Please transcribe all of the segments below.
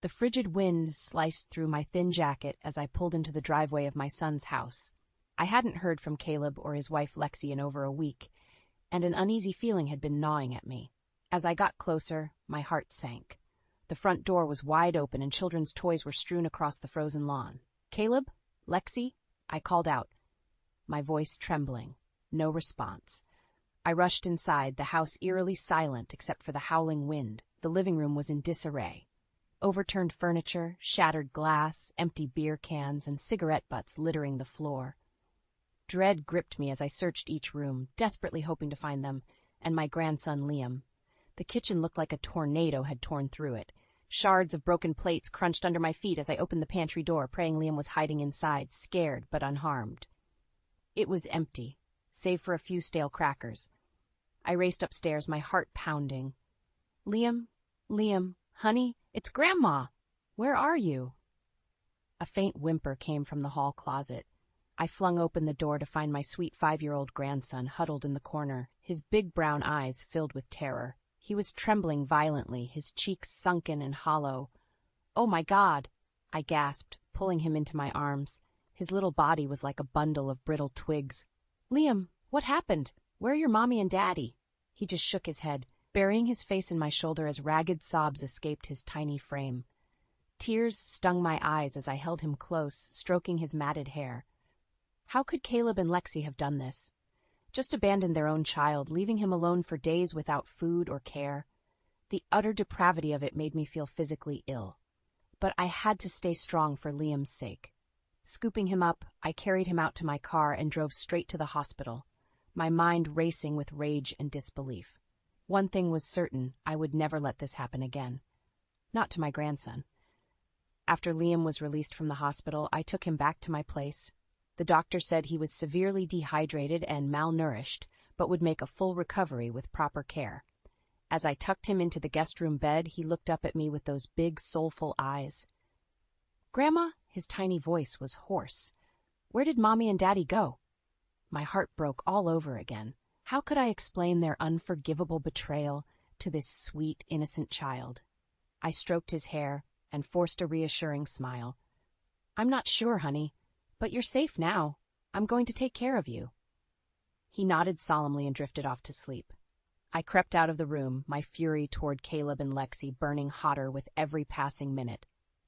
The frigid wind sliced through my thin jacket as I pulled into the driveway of my son's house. I hadn't heard from Caleb or his wife Lexi in over a week, and an uneasy feeling had been gnawing at me. As I got closer, my heart sank. The front door was wide open and children's toys were strewn across the frozen lawn. "Caleb? Lexi?" I called out, my voice trembling. No response. I rushed inside, the house eerily silent except for the howling wind. The living room was in disarray. Overturned furniture, shattered glass, empty beer cans, and cigarette butts littering the floor. Dread gripped me as I searched each room, desperately hoping to find them, and my grandson Liam. The kitchen looked like a tornado had torn through it. Shards of broken plates crunched under my feet as I opened the pantry door, praying Liam was hiding inside, scared but unharmed. It was empty, save for a few stale crackers. I raced upstairs, my heart pounding. "Liam, honey, it's Grandma! Where are you?" A faint whimper came from the hall closet. I flung open the door to find my sweet 5-year-old grandson huddled in the corner, his big brown eyes filled with terror. He was trembling violently, his cheeks sunken and hollow. "Oh, my God!" I gasped, pulling him into my arms. His little body was like a bundle of brittle twigs. "Liam, what happened? Where are your mommy and daddy?" He just shook his head, burying his face in my shoulder as ragged sobs escaped his tiny frame. Tears stung my eyes as I held him close, stroking his matted hair. How could Caleb and Lexi have done this? Just abandoned their own child, leaving him alone for days without food or care. The utter depravity of it made me feel physically ill. But I had to stay strong for Liam's sake. Scooping him up, I carried him out to my car and drove straight to the hospital, my mind racing with rage and disbelief. One thing was certain, I would never let this happen again. Not to my grandson. After Liam was released from the hospital, I took him back to my place. The doctor said he was severely dehydrated and malnourished, but would make a full recovery with proper care. As I tucked him into the guest room bed, he looked up at me with those big, soulful eyes. "Grandma?" His tiny voice was hoarse. "Where did Mommy and Daddy go?" My heart broke all over again. How could I explain their unforgivable betrayal to this sweet, innocent child? I stroked his hair and forced a reassuring smile. "I'm not sure, honey. But you're safe now. I'm going to take care of you." He nodded solemnly and drifted off to sleep. I crept out of the room, my fury toward Caleb and Lexi burning hotter with every passing minute.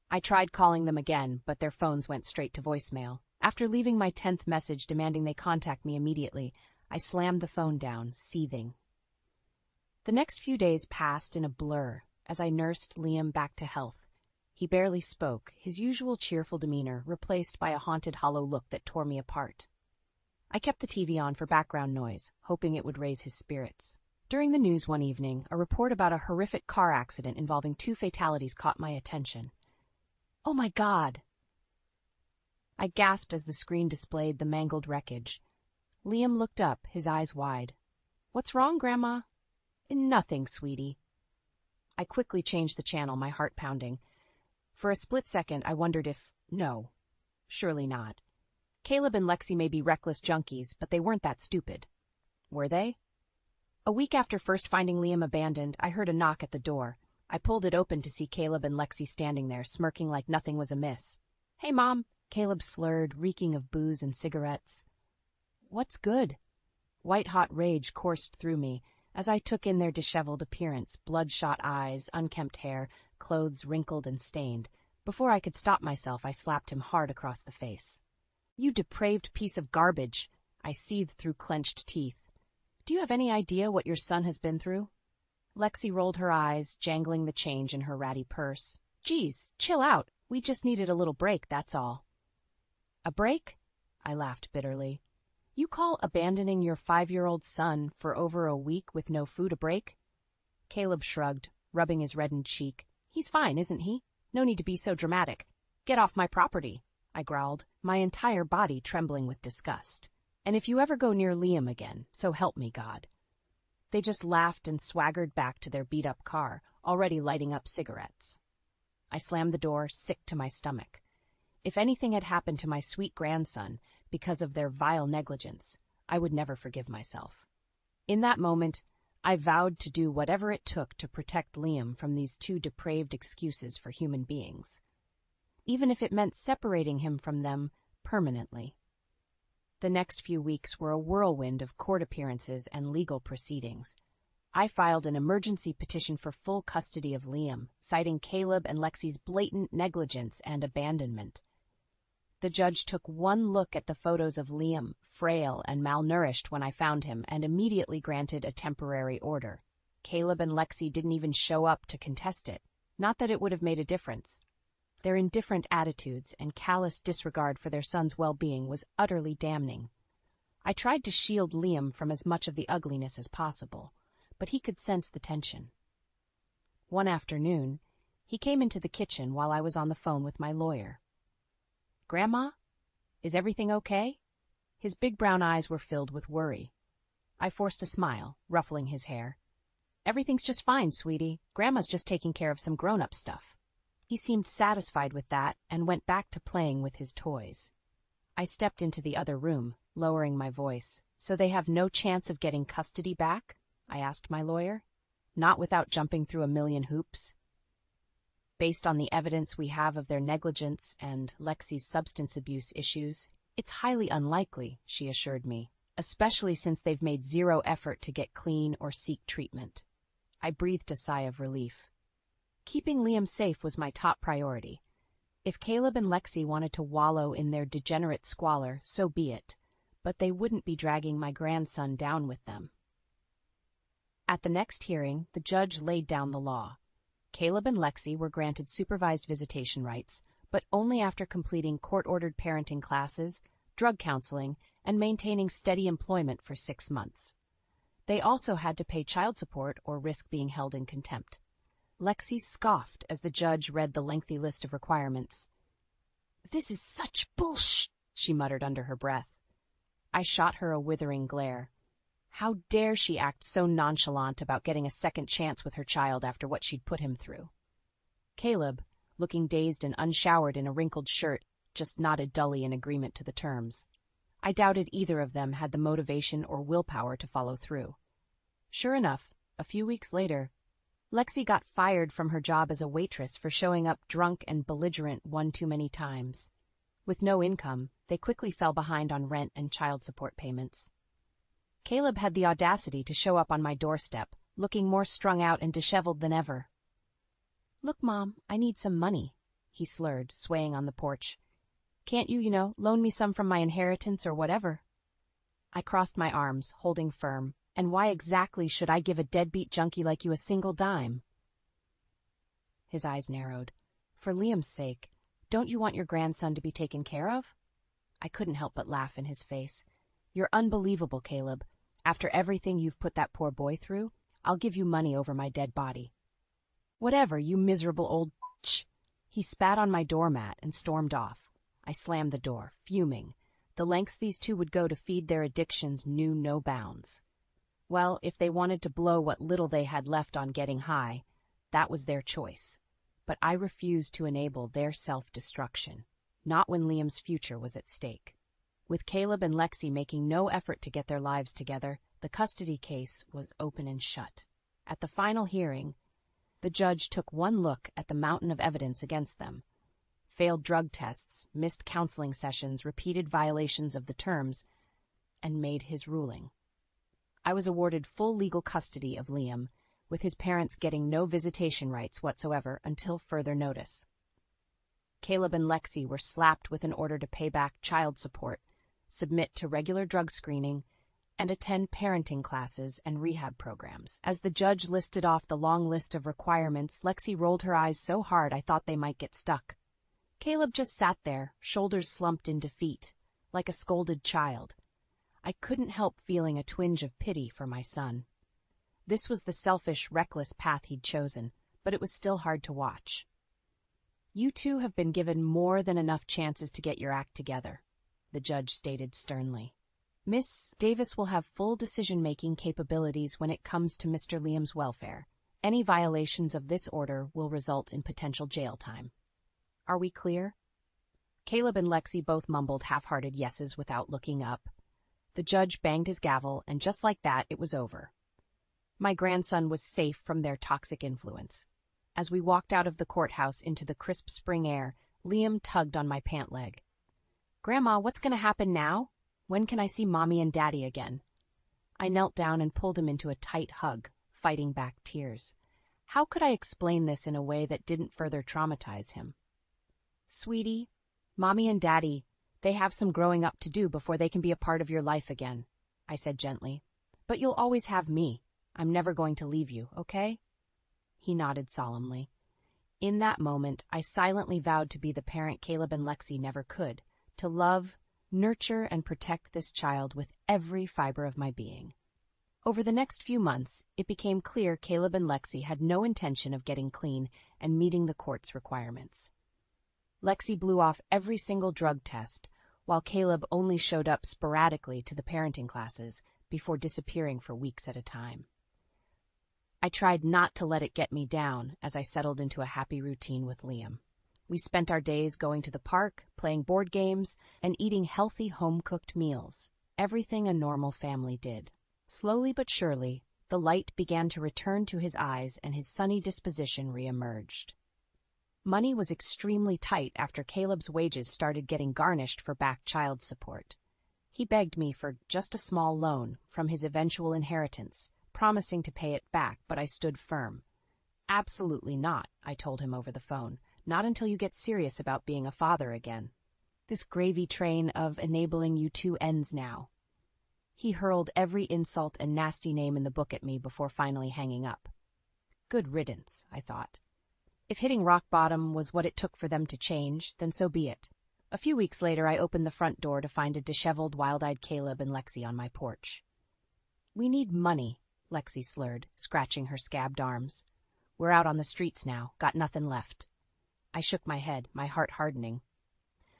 I tried calling them again, but their phones went straight to voicemail. After leaving my 10th message demanding they contact me immediately, I slammed the phone down, seething. The next few days passed in a blur as I nursed Liam back to health. He barely spoke, his usual cheerful demeanor replaced by a haunted, hollow look that tore me apart. I kept the TV on for background noise, hoping it would raise his spirits. During the news one evening, a report about a horrific car accident involving 2 fatalities caught my attention. "Oh my God!" I gasped as the screen displayed the mangled wreckage. Liam looked up, his eyes wide. "What's wrong, Grandma?" "Nothing, sweetie." I quickly changed the channel, my heart pounding. For a split second, I wondered if... No. Surely not. Caleb and Lexi may be reckless junkies, but they weren't that stupid. Were they? A week after first finding Liam abandoned, I heard a knock at the door. I pulled it open to see Caleb and Lexi standing there, smirking like nothing was amiss. "Hey, Mom," Caleb slurred, reeking of booze and cigarettes. "What's good?" White-hot rage coursed through me as I took in their disheveled appearance, bloodshot eyes, unkempt hair, clothes wrinkled and stained. Before I could stop myself, I slapped him hard across the face. "You depraved piece of garbage," I seethed through clenched teeth. "Do you have any idea what your son has been through?" Lexi rolled her eyes, jangling the change in her ratty purse. "Geez, chill out. We just needed a little break, that's all." "A break?" I laughed bitterly. "You call abandoning your 5-year-old son for over a week with no food a break?" Caleb shrugged, rubbing his reddened cheek. "He's fine, isn't he? No need to be so dramatic. Get off my property," I growled, my entire body trembling with disgust. "And if you ever go near Liam again, so help me God." They just laughed and swaggered back to their beat-up car, already lighting up cigarettes. I slammed the door, sick to my stomach. If anything had happened to my sweet grandson because of their vile negligence, I would never forgive myself. In that moment, I vowed to do whatever it took to protect Liam from these two depraved excuses for human beings, even if it meant separating him from them permanently. The next few weeks were a whirlwind of court appearances and legal proceedings. I filed an emergency petition for full custody of Liam, citing Caleb and Lexi's blatant negligence and abandonment. The judge took one look at the photos of Liam, frail and malnourished when I found him, and immediately granted a temporary order. Caleb and Lexi didn't even show up to contest it. Not that it would have made a difference. Their indifferent attitudes and callous disregard for their son's well-being was utterly damning. I tried to shield Liam from as much of the ugliness as possible, but he could sense the tension. One afternoon, he came into the kitchen while I was on the phone with my lawyer. "Grandma, is everything okay?" His big brown eyes were filled with worry. I forced a smile, ruffling his hair. "Everything's just fine, sweetie. Grandma's just taking care of some grown-up stuff." He seemed satisfied with that and went back to playing with his toys. I stepped into the other room, lowering my voice. "So they have no chance of getting custody back?" I asked my lawyer. "Not without jumping through a million hoops?" "Based on the evidence we have of their negligence and Lexi's substance abuse issues, it's highly unlikely," she assured me, "especially since they've made zero effort to get clean or seek treatment." I breathed a sigh of relief. Keeping Liam safe was my top priority. If Caleb and Lexi wanted to wallow in their degenerate squalor, so be it, but they wouldn't be dragging my grandson down with them. At the next hearing, the judge laid down the law. Caleb and Lexi were granted supervised visitation rights, but only after completing court-ordered parenting classes, drug counseling, and maintaining steady employment for 6 months. They also had to pay child support or risk being held in contempt. Lexi scoffed as the judge read the lengthy list of requirements. "This is such bullsh," she muttered under her breath. I shot her a withering glare. How dare she act so nonchalant about getting a second chance with her child after what she'd put him through? Caleb, looking dazed and unshowered in a wrinkled shirt, just nodded dully in agreement to the terms. I doubted either of them had the motivation or willpower to follow through. Sure enough, a few weeks later, Lexi got fired from her job as a waitress for showing up drunk and belligerent one too many times. With no income, they quickly fell behind on rent and child support payments. Caleb had the audacity to show up on my doorstep, looking more strung out and disheveled than ever. "Look, Mom, I need some money," he slurred, swaying on the porch. "Can't you, loan me some from my inheritance or whatever?" I crossed my arms, holding firm. "And why exactly should I give a deadbeat junkie like you a single dime?" His eyes narrowed. "For Liam's sake, don't you want your grandson to be taken care of?" I couldn't help but laugh in his face. "You're unbelievable, Caleb. After everything you've put that poor boy through, I'll give you money over my dead body." "Whatever, you miserable old ch." He spat on my doormat and stormed off. I slammed the door, fuming. The lengths these two would go to feed their addictions knew no bounds. Well, if they wanted to blow what little they had left on getting high, that was their choice. But I refused to enable their self-destruction, not when Liam's future was at stake. With Caleb and Lexi making no effort to get their lives together, the custody case was open and shut. At the final hearing, the judge took one look at the mountain of evidence against them. Failed drug tests, missed counseling sessions, repeated violations of the terms, and made his ruling. I was awarded full legal custody of Liam, with his parents getting no visitation rights whatsoever until further notice. Caleb and Lexi were slapped with an order to pay back child support, submit to regular drug screening, and attend parenting classes and rehab programs. As the judge listed off the long list of requirements, Lexi rolled her eyes so hard I thought they might get stuck. Caleb just sat there, shoulders slumped in defeat, like a scolded child. I couldn't help feeling a twinge of pity for my son. This was the selfish, reckless path he'd chosen, but it was still hard to watch. "You two have been given more than enough chances to get your act together," the judge stated sternly. "Miss Davis will have full decision-making capabilities when it comes to Mr. Liam's welfare. Any violations of this order will result in potential jail time. Are we clear?" Caleb and Lexi both mumbled half-hearted yeses without looking up. The judge banged his gavel, and just like that, it was over. My grandson was safe from their toxic influence. As we walked out of the courthouse into the crisp spring air, Liam tugged on my pant leg. "Grandma, what's going to happen now? When can I see Mommy and Daddy again?" I knelt down and pulled him into a tight hug, fighting back tears. How could I explain this in a way that didn't further traumatize him? "Sweetie, Mommy and Daddy, they have some growing up to do before they can be a part of your life again," I said gently. "But you'll always have me. I'm never going to leave you, okay?" He nodded solemnly. In that moment, I silently vowed to be the parent Caleb and Lexi never could, to love, nurture, and protect this child with every fiber of my being. Over the next few months, it became clear Caleb and Lexi had no intention of getting clean and meeting the court's requirements. Lexi blew off every single drug test, while Caleb only showed up sporadically to the parenting classes before disappearing for weeks at a time. I tried not to let it get me down as I settled into a happy routine with Liam. We spent our days going to the park, playing board games, and eating healthy home-cooked meals, everything a normal family did. Slowly but surely, the light began to return to his eyes and his sunny disposition re-emerged. Money was extremely tight after Caleb's wages started getting garnished for back child support. He begged me for just a small loan from his eventual inheritance, promising to pay it back, but I stood firm. "Absolutely not," I told him over the phone. "Not until you get serious about being a father again. This gravy train of enabling you two ends now." He hurled every insult and nasty name in the book at me before finally hanging up. Good riddance, I thought. If hitting rock bottom was what it took for them to change, then so be it. A few weeks later, I opened the front door to find a disheveled, wild-eyed Caleb and Lexi on my porch. "We need money," Lexi slurred, scratching her scabbed arms. "We're out on the streets now, got nothing left." I shook my head, my heart hardening.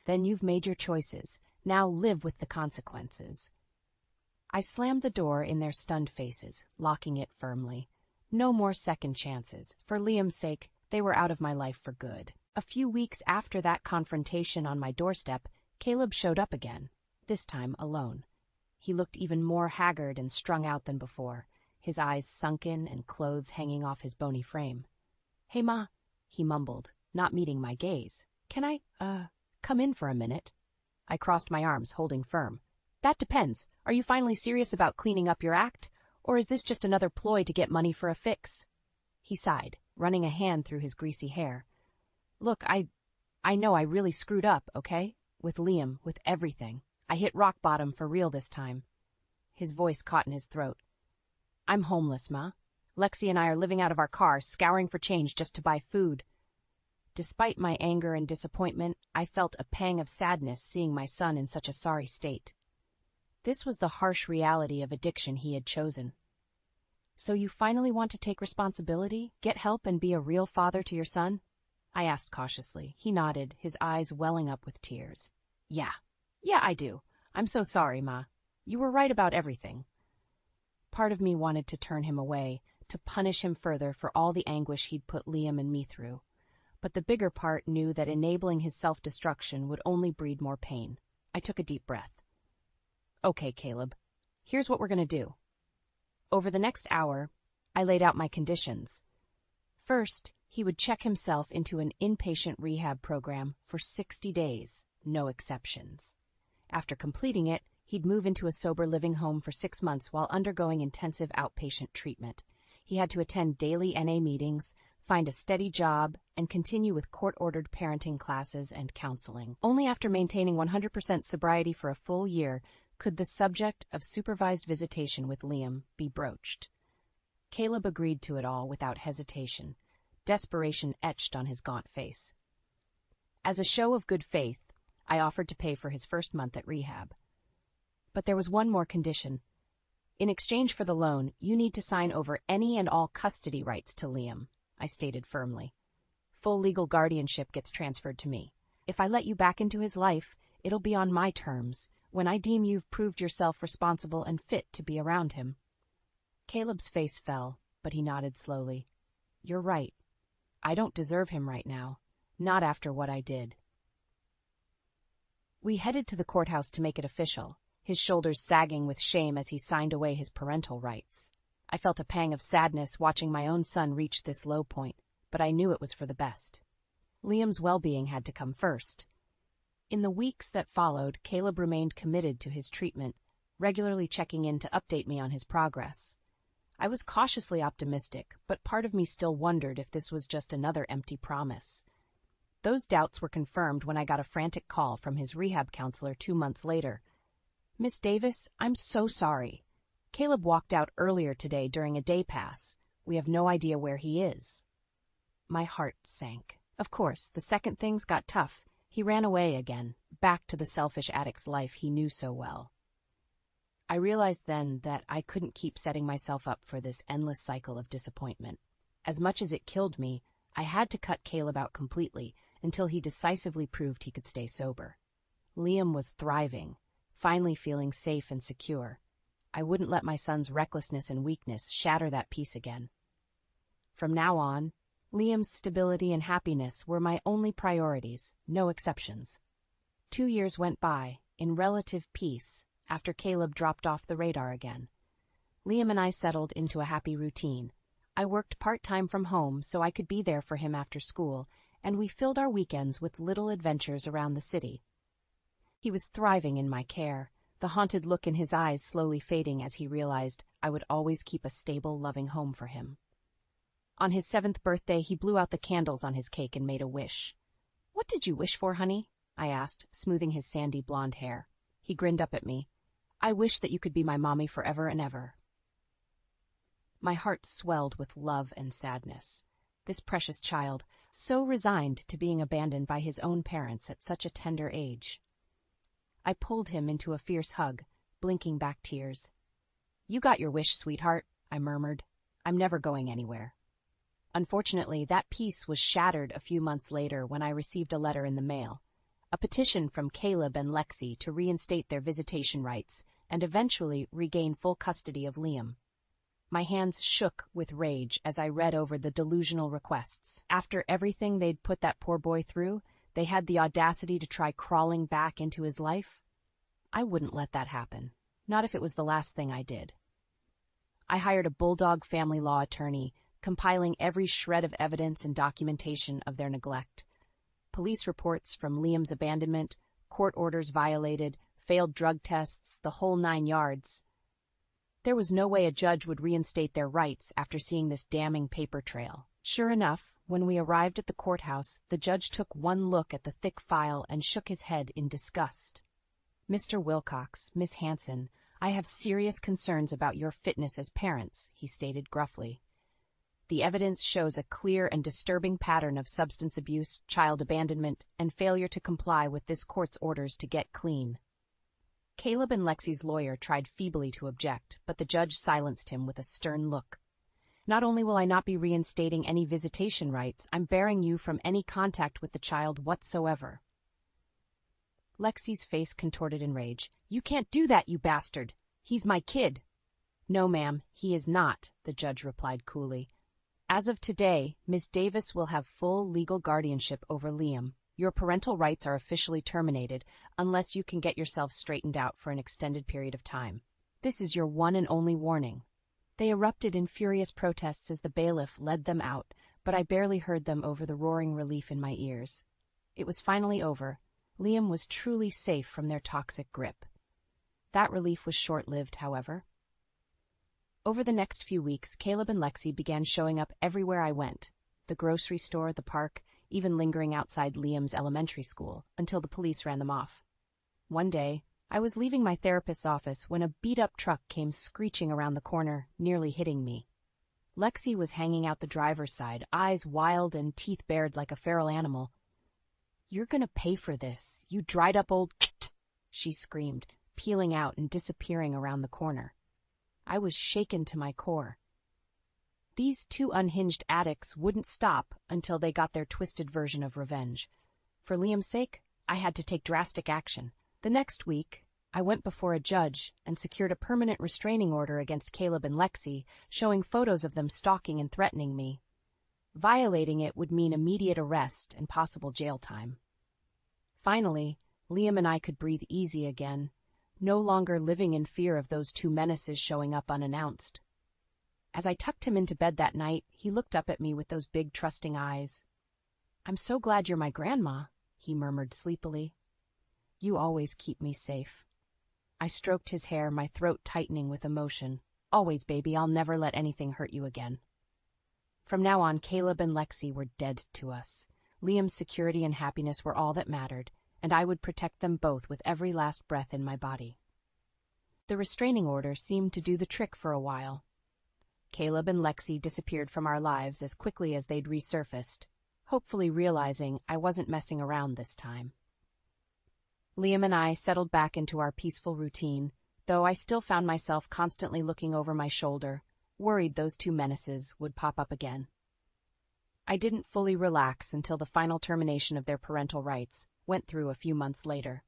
"Then you've made your choices. Now live with the consequences." I slammed the door in their stunned faces, locking it firmly. No more second chances. For Liam's sake, they were out of my life for good. A few weeks after that confrontation on my doorstep, Caleb showed up again, this time alone. He looked even more haggard and strung out than before, his eyes sunken and clothes hanging off his bony frame. "Hey, Ma," he mumbled, not meeting my gaze. "Can I, come in for a minute?" I crossed my arms, holding firm. "That depends. Are you finally serious about cleaning up your act? Or is this just another ploy to get money for a fix?" He sighed, running a hand through his greasy hair. "Look, I know I really screwed up, okay? With Liam, with everything. I hit rock bottom for real this time." His voice caught in his throat. "I'm homeless, Ma. Lexi and I are living out of our car, scouring for change just to buy food." Despite my anger and disappointment, I felt a pang of sadness seeing my son in such a sorry state. This was the harsh reality of addiction he had chosen. "So you finally want to take responsibility, get help, and be a real father to your son?" I asked cautiously. He nodded, his eyes welling up with tears. Yeah, I do. I'm so sorry, Ma. You were right about everything." Part of me wanted to turn him away, to punish him further for all the anguish he'd put Liam and me through. But the bigger part knew that enabling his self-destruction would only breed more pain. I took a deep breath. "Okay, Caleb, here's what we're going to do." Over the next hour, I laid out my conditions. First, he would check himself into an inpatient rehab program for 60 days, no exceptions. After completing it, he'd move into a sober living home for 6 months while undergoing intensive outpatient treatment. He had to attend daily NA meetings, find a steady job, and continue with court-ordered parenting classes and counseling. Only after maintaining 100% sobriety for a full year could the subject of supervised visitation with Liam be broached. Caleb agreed to it all without hesitation, desperation etched on his gaunt face. As a show of good faith, I offered to pay for his first month at rehab. But there was one more condition. In exchange for the loan, you need to sign over any and all custody rights to Liam, I stated firmly. Full legal guardianship gets transferred to me. If I let you back into his life, it'll be on my terms, when I deem you've proved yourself responsible and fit to be around him. Caleb's face fell, but he nodded slowly. "You're right. I don't deserve him right now, not after what I did." We headed to the courthouse to make it official, his shoulders sagging with shame as he signed away his parental rights. I felt a pang of sadness watching my own son reach this low point, but I knew it was for the best. Liam's well-being had to come first. In the weeks that followed, Caleb remained committed to his treatment, regularly checking in to update me on his progress. I was cautiously optimistic, but part of me still wondered if this was just another empty promise. Those doubts were confirmed when I got a frantic call from his rehab counselor 2 months later. "Miss Davis, I'm so sorry. Caleb walked out earlier today during a day pass. We have no idea where he is." My heart sank. Of course, the second things got tough. He ran away again, back to the selfish addict's life he knew so well. I realized then that I couldn't keep setting myself up for this endless cycle of disappointment. As much as it killed me, I had to cut Caleb out completely until he decisively proved he could stay sober. Liam was thriving, finally feeling safe and secure. I wouldn't let my son's recklessness and weakness shatter that peace again. From now on, Liam's stability and happiness were my only priorities, no exceptions. 2 years went by, in relative peace, after Caleb dropped off the radar again. Liam and I settled into a happy routine. I worked part-time from home so I could be there for him after school, and we filled our weekends with little adventures around the city. He was thriving in my care, the haunted look in his eyes slowly fading as he realized I would always keep a stable, loving home for him. On his 7th birthday, he blew out the candles on his cake and made a wish. "What did you wish for, honey?" I asked, smoothing his sandy blonde hair. He grinned up at me. "I wish that you could be my mommy forever and ever." My heart swelled with love and sadness. This precious child, so resigned to being abandoned by his own parents at such a tender age. I pulled him into a fierce hug, blinking back tears. "You got your wish, sweetheart," I murmured. "I'm never going anywhere." Unfortunately, that peace was shattered a few months later when I received a letter in the mail. A petition from Caleb and Lexi to reinstate their visitation rights and eventually regain full custody of Liam. My hands shook with rage as I read over the delusional requests. After everything they'd put that poor boy through, they had the audacity to try crawling back into his life? I wouldn't let that happen, not if it was the last thing I did. I hired a bulldog family law attorney, compiling every shred of evidence and documentation of their neglect. Police reports from Liam's abandonment, court orders violated, failed drug tests, the whole 9 yards. There was no way a judge would reinstate their rights after seeing this damning paper trail. Sure enough, when we arrived at the courthouse, the judge took one look at the thick file and shook his head in disgust. "Mr. Wilcox, Miss Hanson, I have serious concerns about your fitness as parents," he stated gruffly. "The evidence shows a clear and disturbing pattern of substance abuse, child abandonment, and failure to comply with this court's orders to get clean." Caleb and Lexi's lawyer tried feebly to object, but the judge silenced him with a stern look. "Not only will I not be reinstating any visitation rights, I'm barring you from any contact with the child whatsoever." Lexi's face contorted in rage. "You can't do that, you bastard! He's my kid." "No, ma'am, he is not," the judge replied coolly. "As of today, Miss Davis will have full legal guardianship over Liam. Your parental rights are officially terminated unless you can get yourself straightened out for an extended period of time. This is your one and only warning." They erupted in furious protests as the bailiff led them out, but I barely heard them over the roaring relief in my ears. It was finally over. Liam was truly safe from their toxic grip. That relief was short-lived, however. Over the next few weeks, Caleb and Lexi began showing up everywhere I went. The grocery store, the park, even lingering outside Liam's elementary school, until the police ran them off. One day, I was leaving my therapist's office when a beat-up truck came screeching around the corner, nearly hitting me. Lexi was hanging out the driver's side, eyes wild and teeth bared like a feral animal. "You're gonna pay for this, you dried-up old she screamed, peeling out and disappearing around the corner. I was shaken to my core. These 2 unhinged addicts wouldn't stop until they got their twisted version of revenge. For Liam's sake, I had to take drastic action. The next week, I went before a judge and secured a permanent restraining order against Caleb and Lexi, showing photos of them stalking and threatening me. Violating it would mean immediate arrest and possible jail time. Finally, Liam and I could breathe easy again, no longer living in fear of those 2 menaces showing up unannounced. As I tucked him into bed that night, he looked up at me with those big, trusting eyes. "I'm so glad you're my grandma," he murmured sleepily. "You always keep me safe." I stroked his hair, my throat tightening with emotion. "Always, baby, I'll never let anything hurt you again." From now on, Caleb and Lexi were dead to us. Liam's security and happiness were all that mattered, and I would protect them both with every last breath in my body. The restraining order seemed to do the trick for a while. Caleb and Lexi disappeared from our lives as quickly as they'd resurfaced, hopefully realizing I wasn't messing around this time. Liam and I settled back into our peaceful routine, though I still found myself constantly looking over my shoulder, worried those two menaces would pop up again. I didn't fully relax until the final termination of their parental rights went through a few months later.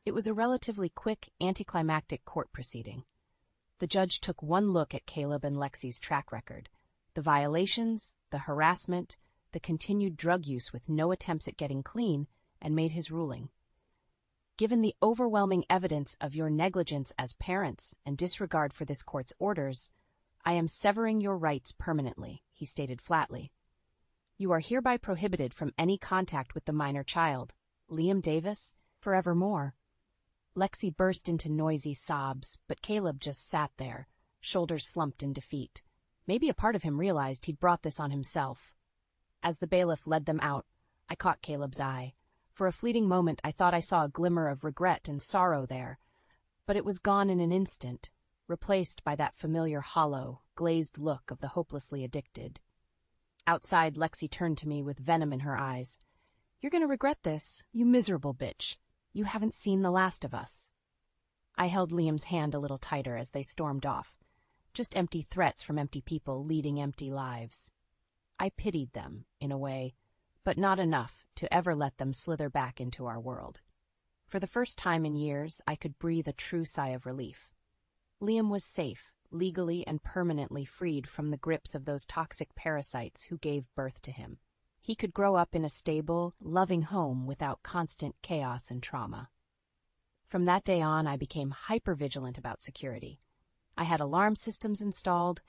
It was a relatively quick, anticlimactic court proceeding. The judge took one look at Caleb and Lexi's track record, the violations, the harassment, the continued drug use with no attempts at getting clean, and made his ruling. "Given the overwhelming evidence of your negligence as parents and disregard for this court's orders, I am severing your rights permanently," he stated flatly. "You are hereby prohibited from any contact with the minor child, Liam Davis, forevermore." Lexi burst into noisy sobs, but Caleb just sat there, shoulders slumped in defeat. Maybe a part of him realized he'd brought this on himself. As the bailiff led them out, I caught Caleb's eye. For a fleeting moment, I thought I saw a glimmer of regret and sorrow there, but it was gone in an instant, replaced by that familiar hollow, glazed look of the hopelessly addicted. Outside, Lexi turned to me with venom in her eyes. "You're going to regret this, you miserable bitch. You haven't seen the last of us." I held Liam's hand a little tighter as they stormed off. Just empty threats from empty people leading empty lives. I pitied them, in a way, but not enough to ever let them slither back into our world. For the first time in years, I could breathe a true sigh of relief. Liam was safe, legally and permanently freed from the grips of those toxic parasites who gave birth to him. He could grow up in a stable, loving home without constant chaos and trauma. From that day on, I became hyper-vigilant about security. I had alarm systems installed,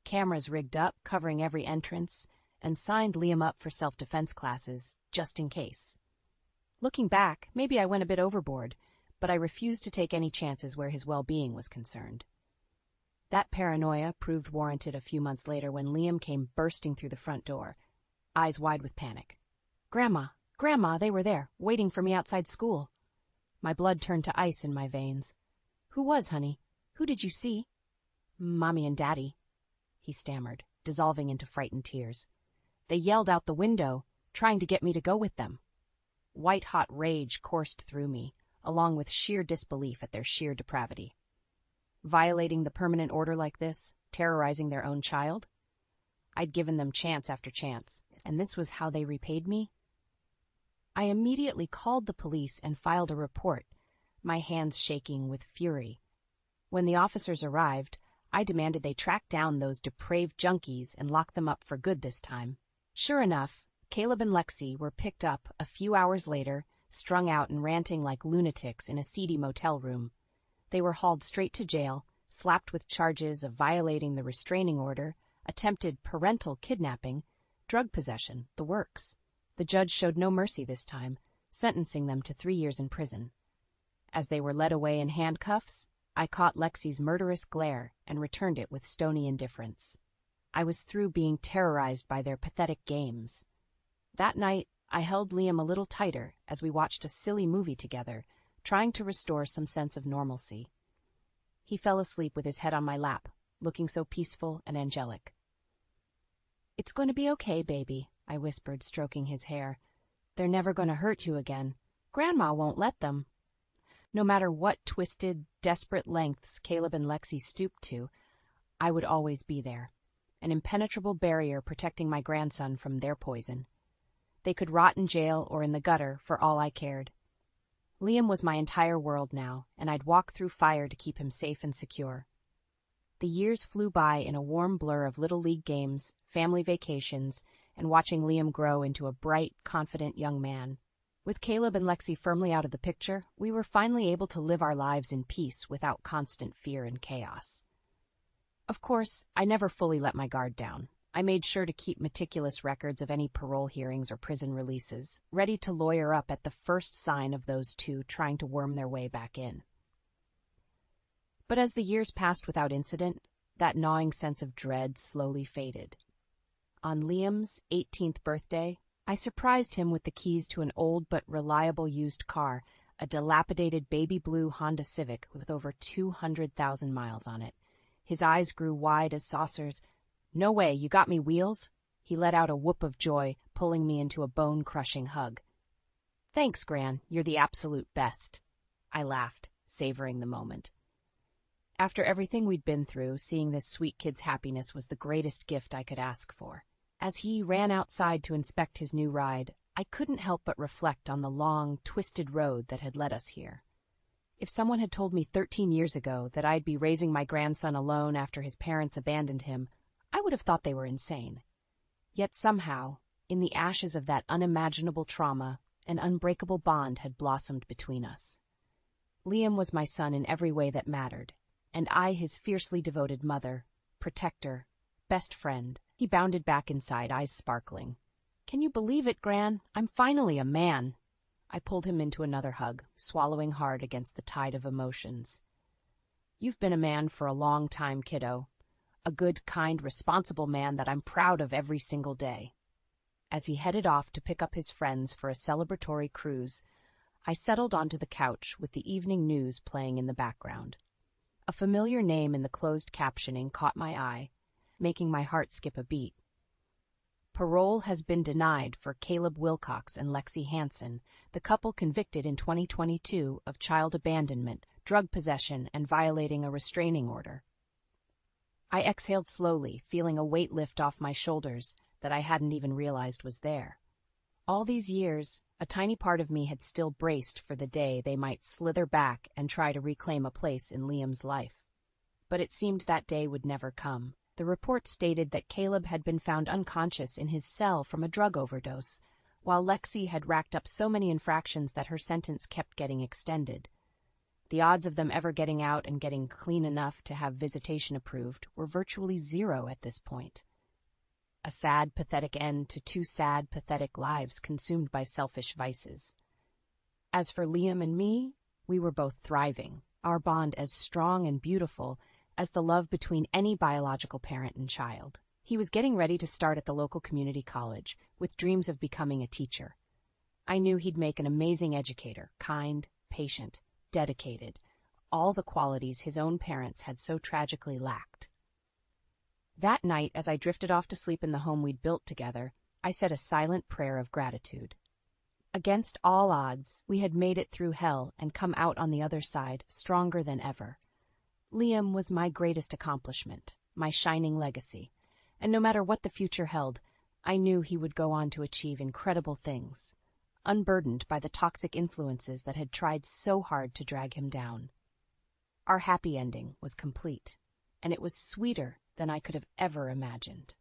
cameras rigged up, covering every entrance, and signed Liam up for self-defense classes, just in case. Looking back, maybe I went a bit overboard, but I refused to take any chances where his well-being was concerned. That paranoia proved warranted a few months later when Liam came bursting through the front door, eyes wide with panic. Grandma, they were there, waiting for me outside school." My blood turned to ice in my veins. "Who was, honey? Who did you see?" "Mommy and Daddy," he stammered, dissolving into frightened tears. "They yelled out the window, trying to get me to go with them." White-hot rage coursed through me, along with sheer disbelief at their sheer depravity. Violating the permanent order like this, terrorizing their own child? I'd given them chance after chance, and this was how they repaid me? I immediately called the police and filed a report, my hands shaking with fury. When the officers arrived, I demanded they track down those depraved junkies and lock them up for good this time. Sure enough, Caleb and Lexi were picked up a few hours later, strung out and ranting like lunatics in a seedy motel room. They were hauled straight to jail, slapped with charges of violating the restraining order, attempted parental kidnapping, drug possession, the works. The judge showed no mercy this time, sentencing them to 3 years in prison. As they were led away in handcuffs, I caught Lexi's murderous glare and returned it with stony indifference. I was through being terrorized by their pathetic games. That night, I held Liam a little tighter as we watched a silly movie together, trying to restore some sense of normalcy. He fell asleep with his head on my lap, looking so peaceful and angelic. "It's going to be okay, baby," I whispered, stroking his hair. "They're never going to hurt you again. Grandma won't let them." No matter what twisted, desperate lengths Caleb and Lexi stooped to, I would always be there, an impenetrable barrier protecting my grandson from their poison. They could rot in jail or in the gutter for all I cared. Liam was my entire world now, and I'd walk through fire to keep him safe and secure. The years flew by in a warm blur of little league games, family vacations, and watching Liam grow into a bright, confident young man. With Caleb and Lexi firmly out of the picture, we were finally able to live our lives in peace without constant fear and chaos. Of course, I never fully let my guard down. I made sure to keep meticulous records of any parole hearings or prison releases, ready to lawyer up at the first sign of those two trying to worm their way back in. But as the years passed without incident, that gnawing sense of dread slowly faded. On Liam's 18th birthday, I surprised him with the keys to an old but reliable used car, a dilapidated baby blue Honda Civic with over 200,000 miles on it. His eyes grew wide as saucers. "No way, you got me, Wheels?" He let out a whoop of joy, pulling me into a bone-crushing hug. "Thanks, Gran, you're the absolute best." I laughed, savoring the moment. After everything we'd been through, seeing this sweet kid's happiness was the greatest gift I could ask for. As he ran outside to inspect his new ride, I couldn't help but reflect on the long, twisted road that had led us here. If someone had told me 13 years ago that I'd be raising my grandson alone after his parents abandoned him, I would have thought they were insane. Yet somehow, in the ashes of that unimaginable trauma, an unbreakable bond had blossomed between us. Liam was my son in every way that mattered, and I his fiercely devoted mother, protector, best friend. He bounded back inside, eyes sparkling. "Can you believe it, Gran? I'm finally a man." I pulled him into another hug, swallowing hard against the tide of emotions. "You've been a man for a long time, kiddo. A good, kind, responsible man that I'm proud of every single day." As he headed off to pick up his friends for a celebratory cruise, I settled onto the couch with the evening news playing in the background. A familiar name in the closed captioning caught my eye, making my heart skip a beat. Parole has been denied for Caleb Wilcox and Lexi Hansen, the couple convicted in 2022 of child abandonment, drug possession, and violating a restraining order. I exhaled slowly, feeling a weight lift off my shoulders that I hadn't even realized was there. All these years, a tiny part of me had still braced for the day they might slither back and try to reclaim a place in Liam's life. But it seemed that day would never come. The report stated that Caleb had been found unconscious in his cell from a drug overdose, while Lexi had racked up so many infractions that her sentence kept getting extended. The odds of them ever getting out and getting clean enough to have visitation approved were virtually zero at this point. A sad, pathetic end to two sad, pathetic lives consumed by selfish vices. As for Liam and me, we were both thriving, our bond as strong and beautiful as the love between any biological parent and child. He was getting ready to start at the local community college, with dreams of becoming a teacher. I knew he'd make an amazing educator, kind, patient, dedicated, all the qualities his own parents had so tragically lacked. That night, as I drifted off to sleep in the home we'd built together, I said a silent prayer of gratitude. Against all odds, we had made it through hell and come out on the other side stronger than ever. Liam was my greatest accomplishment, my shining legacy, and no matter what the future held, I knew he would go on to achieve incredible things, unburdened by the toxic influences that had tried so hard to drag him down. Our happy ending was complete, and it was sweeter than I could have ever imagined.